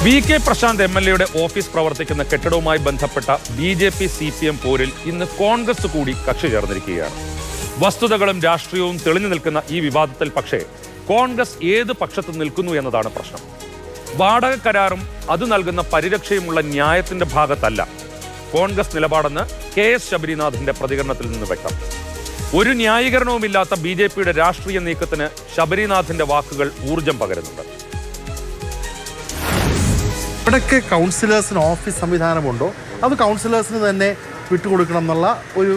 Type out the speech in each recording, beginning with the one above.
VK. Prashant എം.എൽ.എയുടെ office പ്രവർത്തിക്കുന്ന കെട്ടിടവുമായി ബന്ധപ്പെട്ട BJP. CPM പോരിൽ ഇന്ന് കോൺഗ്രസ് കൂടി കക്ഷി ചേർന്നിരിക്കുകയാണ്. വസ്തുതകളും രാഷ്ട്രീയവും തെളിഞ്ഞു നിൽക്കുന്ന ഈ വിവാദത്തിൽ പക്ഷേ കോൺഗ്രസ് ഏത് പക്ഷത്ത് നിൽക്കുന്നു എന്നതാണ് പ്രശ്നം. വാടക കരാറും അത് നൽകുന്ന പരിരക്ഷയുമുള്ള ന്യായത്തിന്റെ ഭാഗത്തല്ല കോൺഗ്രസ് നിലപാടെന്ന് KS ശബരിനാഥിന്റെ പ്രതികരണത്തിൽ നിന്ന് വ്യക്തം. ഒരു ന്യായീകരണവുമില്ലാത്ത ബി.ജെ.പിയുടെ രാഷ്ട്രീയ നീക്കത്തിന് ശബരിനാഥിന്റെ വാക്കുകൾ ഊർജം പകരുന്നുണ്ട്. ഇവിടൊക്കെ കൗൺസിലേഴ്സിന് ഓഫീസ് സംവിധാനമുണ്ടോ അത് കൗൺസിലേഴ്സിന് തന്നെ വിട്ടുകൊടുക്കണം എന്നുള്ള ഒരു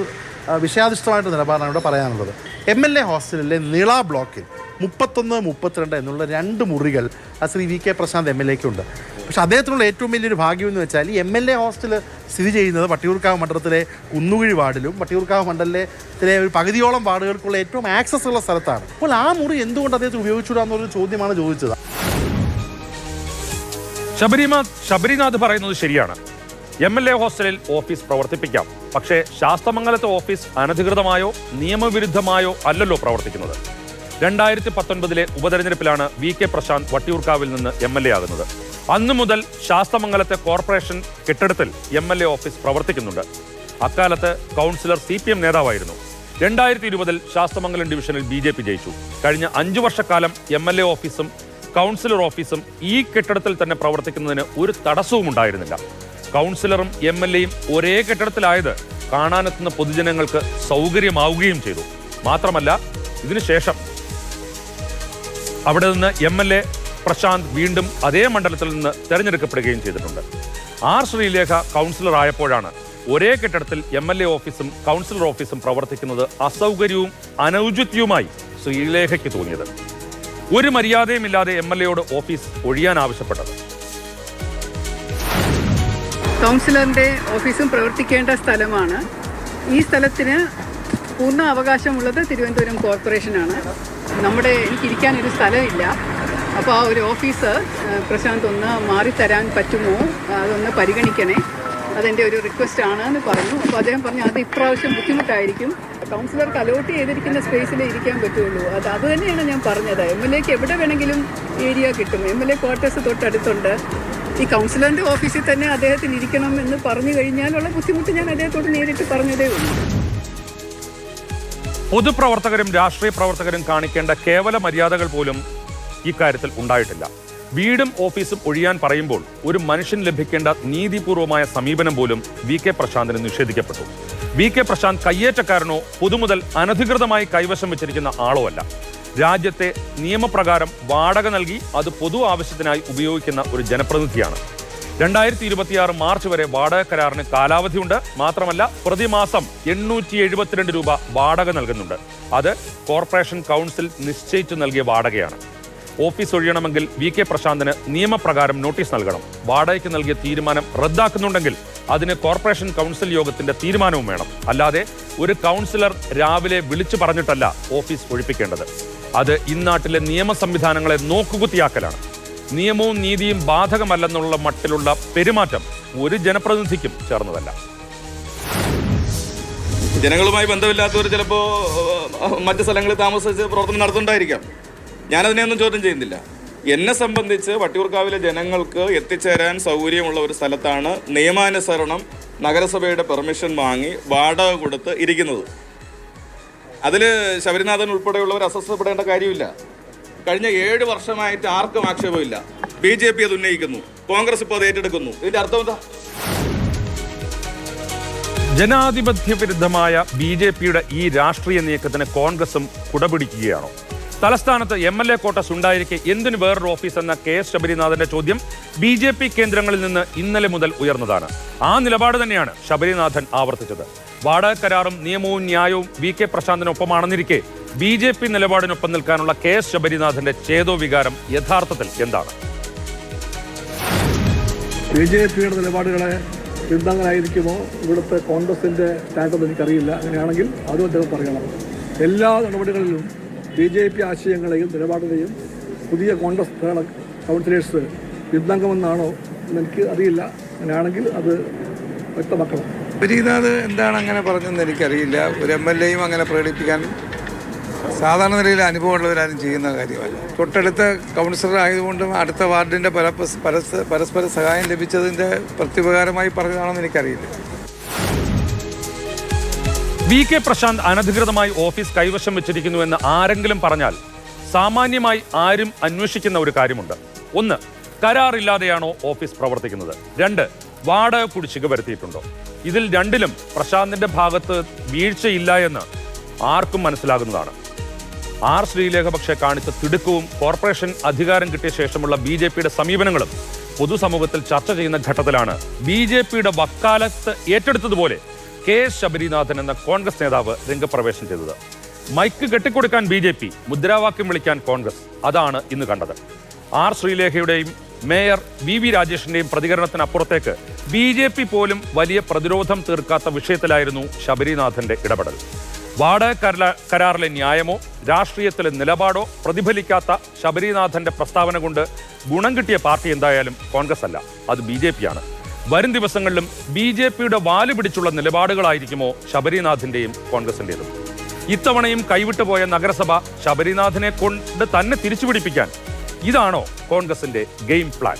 വിഷയാധിഷ്ഠിതമായിട്ട് നിലപാടാണ് ഇവിടെ പറയാനുള്ളത്. MLA ഹോസ്റ്റലിലെ നീള ബ്ലോക്കിൽ 31, 32 എന്നുള്ള 2 മുറികൾ ശ്രീ വി.കെ. പ്രശാന്ത് MLAക്കുണ്ട്. പക്ഷെ അദ്ദേഹത്തിനുള്ള ഏറ്റവും വലിയൊരു ഭാഗ്യം എന്ന് വെച്ചാൽ ഈ MLA ഹോസ്റ്റൽ സ്ഥിതി ചെയ്യുന്നത് വട്ടിയൂർക്കാവ് മണ്ഡലത്തിലെ കുന്നുകുഴി വാർഡിലും വട്ടിയൂർക്കാവ് മണ്ഡലത്തിലെ ഒരു പകുതിയോളം വാർഡുകൾക്കുള്ള ഏറ്റവും ആക്സസ് ഉള്ള സ്ഥലത്താണ്. അപ്പോൾ ആ മുറി എന്തുകൊണ്ട് അദ്ദേഹത്തിന് ഉപയോഗിച്ചുകൂടാന്നൊരു ചോദ്യമാണ് ചോദിച്ചത്. ശബരിനാഥ് പറയുന്നത് ശരിയാണ്. MLA ഹോസ്റ്റലിൽ ഓഫീസ് പ്രവർത്തിപ്പിക്കാം. പക്ഷേ ശാസ്തമംഗലത്തെ ഓഫീസ് അനധികൃതമായോ നിയമവിരുദ്ധമായോ അല്ലല്ലോ പ്രവർത്തിക്കുന്നത്. 2019 ഉപതെരഞ്ഞെടുപ്പിലാണ് വി.കെ. പ്രശാന്ത് വട്ടിയൂർക്കാവിൽ നിന്ന് MLA ആകുന്നത്. അന്നു മുതൽ ശാസ്തമംഗലത്തെ കോർപ്പറേഷൻ കെട്ടിടത്തിൽ MLA ഓഫീസ് പ്രവർത്തിക്കുന്നുണ്ട്. അക്കാലത്ത് കൗൺസിലർ CPM നേതാവായിരുന്നു. 2020 ശാസ്തമംഗലം ഡിവിഷനിൽ BJP ജയിച്ചു. കഴിഞ്ഞ 5 വർഷക്കാലം MLA ഓഫീസും കൗൺസിലർ ഓഫീസും ഈ കെട്ടിടത്തിൽ തന്നെ പ്രവർത്തിക്കുന്നതിന് ഒരു തടസ്സവും ഉണ്ടായിരുന്നില്ല. കൗൺസിലറും MLAയും ഒരേ കെട്ടിടത്തിലായത് കാണാനെത്തുന്ന പൊതുജനങ്ങൾക്ക് സൗകര്യമാവുകയും ചെയ്തു. മാത്രമല്ല, ഇതിനുശേഷം അവിടെ നിന്ന് MLA പ്രശാന്ത് വീണ്ടും അതേ മണ്ഡലത്തിൽ നിന്ന് തെരഞ്ഞെടുക്കപ്പെടുകയും ചെയ്തിട്ടുണ്ട്. R. ശ്രീലേഖ കൗൺസിലർ ആയപ്പോഴാണ് ഒരേ കെട്ടിടത്തിൽ MLA ഓഫീസും കൗൺസിലർ ഓഫീസും പ്രവർത്തിക്കുന്നത് അസൗകര്യവും അനൗചിത്യവുമായി ശ്രീലേഖയ്ക്ക് തോന്നിയത്. ഒരു മര്യാദയുമില്ലാതെ MLAയോട് ഓഫീസ് ഒഴിയാൻ ആവശ്യപ്പെട്ടത്. കൗൺസിലറിന്റെ ഓഫീസും പ്രവർത്തിക്കേണ്ട സ്ഥലമാണ്. ഈ സ്ഥലത്തിന് പൂർണ്ണ അവകാശമുള്ളത് തിരുവനന്തപുരം കോർപ്പറേഷനാണ്. എനിക്കിരിക്കാൻ ഒരു സ്ഥലമില്ല. അപ്പോൾ ആ ഒരു ഓഫീസ് പ്രശാന്ത് ഒന്ന് മാറിത്തരാൻ പറ്റുമോ, അതൊന്ന് പരിഗണിക്കണേ, അതെൻ്റെ ഒരു റിക്വസ്റ്റ് ആണ് എന്ന് പറഞ്ഞു. അപ്പോൾ അദ്ദേഹം പറഞ്ഞു അത് ഇപ്രാവശ്യം ബുദ്ധിമുട്ടായിരിക്കും, കൗൺസിലർക്ക് അലോട്ട് ചെയ്തിരിക്കുന്ന സ്പേസിലേ ഇരിക്കാൻ പറ്റുള്ളൂ. അത് തന്നെയാണ് ഞാൻ പറഞ്ഞത്. MLAക്ക് എവിടെ വേണമെങ്കിലും ഏരിയ കിട്ടും. MLA ക്വാർട്ടേഴ്സ് തൊട്ടടുത്തുണ്ട്. ഈ കൗൺസിലറിൻ്റെ ഓഫീസിൽ തന്നെ അദ്ദേഹത്തിന് ഇരിക്കണം എന്ന് പറഞ്ഞു കഴിഞ്ഞാലുള്ള ബുദ്ധിമുട്ട് ഞാൻ അദ്ദേഹത്തോട് നേരിട്ട് പറഞ്ഞതേ ഉള്ളൂ. പൊതുപ്രവർത്തകരും രാഷ്ട്രീയ പ്രവർത്തകരും കാണിക്കേണ്ട കേവല മര്യാദകൾ പോലും ഇക്കാര്യത്തിൽ ഉണ്ടായിട്ടില്ല. വീടും ഓഫീസും ഒഴിയാൻ പറയുമ്പോൾ ഒരു മനുഷ്യന് ലഭിക്കേണ്ട നീതിപൂർവമായ സമീപനം പോലും വി.കെ. പ്രശാന്തിന് നിഷേധിക്കപ്പെട്ടു. വി.കെ. പ്രശാന്ത് കയ്യേറ്റക്കാരനോ പൊതുമുതൽ അനധികൃതമായി കൈവശം വെച്ചിരിക്കുന്ന ആളോ അല്ല. രാജ്യത്തെ നിയമപ്രകാരം വാടക നൽകി അത് പൊതു ആവശ്യത്തിനായി ഉപയോഗിക്കുന്ന ഒരു ജനപ്രതിനിധിയാണ്. 2026 മാർച്ച് വരെ വാടക കരാറിന് കാലാവധിയുണ്ട്. മാത്രമല്ല, പ്രതിമാസം 872 രൂപ വാടക നൽകുന്നുണ്ട്. അത് കോർപ്പറേഷൻ കൗൺസിൽ നിശ്ചയിച്ചു നൽകിയ വാടകയാണ്. Office ഒഴിയണമെങ്കിൽ VK. പ്രശാന്തിന് നിയമപ്രകാരം നോട്ടീസ് നൽകണം. വാടകയ്ക്ക് നൽകിയ തീരുമാനം റദ്ദാക്കുന്നുണ്ടെങ്കിൽ അതിന് കോർപ്പറേഷൻ കൗൺസിൽ യോഗത്തിന്റെ തീരുമാനവും വേണം. അല്ലാതെ ഒരു കൗൺസിലർ രാവിലെ വിളിച്ചു പറഞ്ഞിട്ടല്ല ഓഫീസ് ഒഴിപ്പിക്കേണ്ടത്. അത് ഇന്നാട്ടിലെ നിയമ സംവിധാനങ്ങളെ നോക്കുകുത്തിയാക്കലാണ്. നിയമവും നീതിയും ബാധകമല്ലെന്നുള്ള മട്ടിലുള്ള പെരുമാറ്റം ഒരു ജനപ്രതിനിധിക്കും ചേർന്നതല്ല. ജനങ്ങളുമായി ബന്ധമില്ലാത്തവർ ചിലപ്പോൾ മറ്റ് സ്ഥലങ്ങളിൽ താമസിച്ച് പ്രവർത്തനം നടത്തുന്നുണ്ടായിരിക്കാം. ഞാനതിനെയൊന്നും ചോദ്യം ചെയ്യുന്നില്ല. എന്നെ സംബന്ധിച്ച് വട്ടിയൂർക്കാവിലെ ജനങ്ങൾക്ക് എത്തിച്ചേരാൻ സൗകര്യമുള്ള ഒരു സ്ഥലത്താണ് നിയമാനുസരണം നഗരസഭയുടെ പെർമിഷൻ വാങ്ങി വാടക കൊടുത്ത് ഇരിക്കുന്നത്. അതിൽ ശബരിനാഥൻ ഉൾപ്പെടെയുള്ളവർ അസ്വസ്ഥപ്പെടേണ്ട കാര്യമില്ല. കഴിഞ്ഞ 7 വർഷമായിട്ട് ആർക്കും ആക്ഷേപമില്ല. BJP അത് ഉന്നയിക്കുന്നു, കോൺഗ്രസ് ഇപ്പോൾ അത് ഏറ്റെടുക്കുന്നു. ഇതിന്റെ അർത്ഥം എന്താ? ജനാധിപത്യ വിരുദ്ധമായ BJPയുടെ ഈ രാഷ്ട്രീയ നീക്കത്തിന് കോൺഗ്രസും കുടപിടിക്കുകയാണോ? തലസ്ഥാനത്ത് MLA ക്വാർട്ടേഴ്സ് ഉണ്ടായിരിക്കെ എന്തിന് വേറൊരു ഓഫീസ് എന്ന KS ശബരിനാഥന്റെ ചോദ്യം BJP കേന്ദ്രങ്ങളിൽ നിന്ന് ഇന്നലെ മുതൽ ഉയർന്നതാണ്. ആ നിലപാട് തന്നെയാണ് ശബരിനാഥൻ ആവർത്തിച്ചത്. വാടക കരാറും നിയമവും ന്യായവും വി.കെ. പ്രശാന്തിനൊപ്പമാണെന്നിരിക്കെ BJP നിലപാടിനൊപ്പം നിൽക്കാനുള്ള KS ശബരിനാഥന്റെ ചേതോവികാരം യഥാർത്ഥത്തിൽ എന്താണ്? BJPയുടെ നിലപാടുകളെ പിന്താങ്ങാനായിരിക്കുമോ ഇവിടുത്തെ കോൺഗ്രസിന്റെ സ്റ്റാൻഡ് എനിക്കറിയില്ല. അങ്ങനെയാണെങ്കിൽ അതും അദ്ദേഹം പറയണം. എല്ലാ നടപടികളിലും BJP ആശയങ്ങളെയും നിലപാടുകളെയും പുതിയ കോൺഗ്രസ് കൗൺസിലേഴ്സ് പിന്താങ്ങുമെന്നാണോ എന്നെനിക്ക് അറിയില്ല. അങ്ങനെയാണെങ്കിൽ അത് വ്യക്തമാക്കണം. ശബരിനാഥ് എന്താണ് അങ്ങനെ പറഞ്ഞതെന്ന് എനിക്കറിയില്ല. ഒരു MLAയും അങ്ങനെ പ്രകടിപ്പിക്കാൻ സാധാരണ നിലയിൽ അനുഭവമുള്ളവരാരും ചെയ്യുന്ന കാര്യമല്ല. തൊട്ടടുത്ത കൗൺസിലർ ആയതുകൊണ്ടും അടുത്ത വാർഡിൻ്റെ പരസ്പര സഹായം ലഭിച്ചതിൻ്റെ പ്രത്യുപകാരമായി പറഞ്ഞതാണെന്ന് എനിക്കറിയില്ല. VK പ്രശാന്ത് അനധികൃതമായി ഓഫീസ് കൈവശം വെച്ചിരിക്കുന്നുവെന്ന് ആരെങ്കിലും പറഞ്ഞാൽ സാമാന്യമായി ആരും അന്വേഷിക്കുന്ന ഒരു കാര്യമുണ്ട്. 1, കരാറില്ലാതെയാണോ ഓഫീസ് പ്രവർത്തിക്കുന്നത്? 2, വാടക കുടിശ്ശിക വരുത്തിയിട്ടുണ്ടോ? ഇതിൽ രണ്ടിലും പ്രശാന്തിന്റെ ഭാഗത്ത് വീഴ്ചയില്ല എന്ന് ആർക്കും മനസ്സിലാകുന്നതാണ്. ആർ ശ്രീലേഖ പക്ഷേ കാണിച്ച തിടുക്കവും കോർപ്പറേഷൻ അധികാരം കിട്ടിയ ശേഷമുള്ള BJPയുടെ സമീപനങ്ങളും പൊതുസമൂഹത്തിൽ ചർച്ച ചെയ്യുന്ന ഘട്ടത്തിലാണ് BJPയുടെ വക്കാലത്ത് ഏറ്റെടുത്തതുപോലെ KS ശബരിനാഥൻ എന്ന കോൺഗ്രസ് നേതാവ് രംഗപ്രവേശം ചെയ്തത്. മൈക്ക് കെട്ടിക്കൊടുക്കാൻ BJP, മുദ്രാവാക്യം വിളിക്കാൻ കോൺഗ്രസ്. അതാണ് ഇന്ന് കണ്ടത്. ആർ ശ്രീലേഖയുടെയും മേയർ VV രാജേഷിന്റെയും പ്രതികരണത്തിനപ്പുറത്തേക്ക് BJP പോലും വലിയ പ്രതിരോധം തീർക്കാത്ത വിഷയത്തിലായിരുന്നു ശബരിനാഥന്റെ ഇടപെടൽ. വാടക കരാറിലെ ന്യായമോ രാഷ്ട്രീയത്തിലെ നിലപാടോ പ്രതിഫലിക്കാത്ത ശബരിനാഥന്റെ പ്രസ്താവന കൊണ്ട് ഗുണം കിട്ടിയ പാർട്ടി എന്തായാലും കോൺഗ്രസ് അല്ല, അത് BJPയാണ്. വരും ദിവസങ്ങളിലും BJPയുടെ വാല് പിടിച്ചുള്ള നിലപാടുകളായിരിക്കുമോ ശബരിനാഥിന്റെയും കോൺഗ്രസിന്റേതും? ഇത്തവണയും കൈവിട്ടുപോയ നഗരസഭ ശബരിനാഥിനെ കൊണ്ട് തന്നെ തിരിച്ചുപിടിപ്പിക്കാൻ ഇതാണോ കോൺഗ്രസിന്റെ ഗെയിം പ്ലാൻ?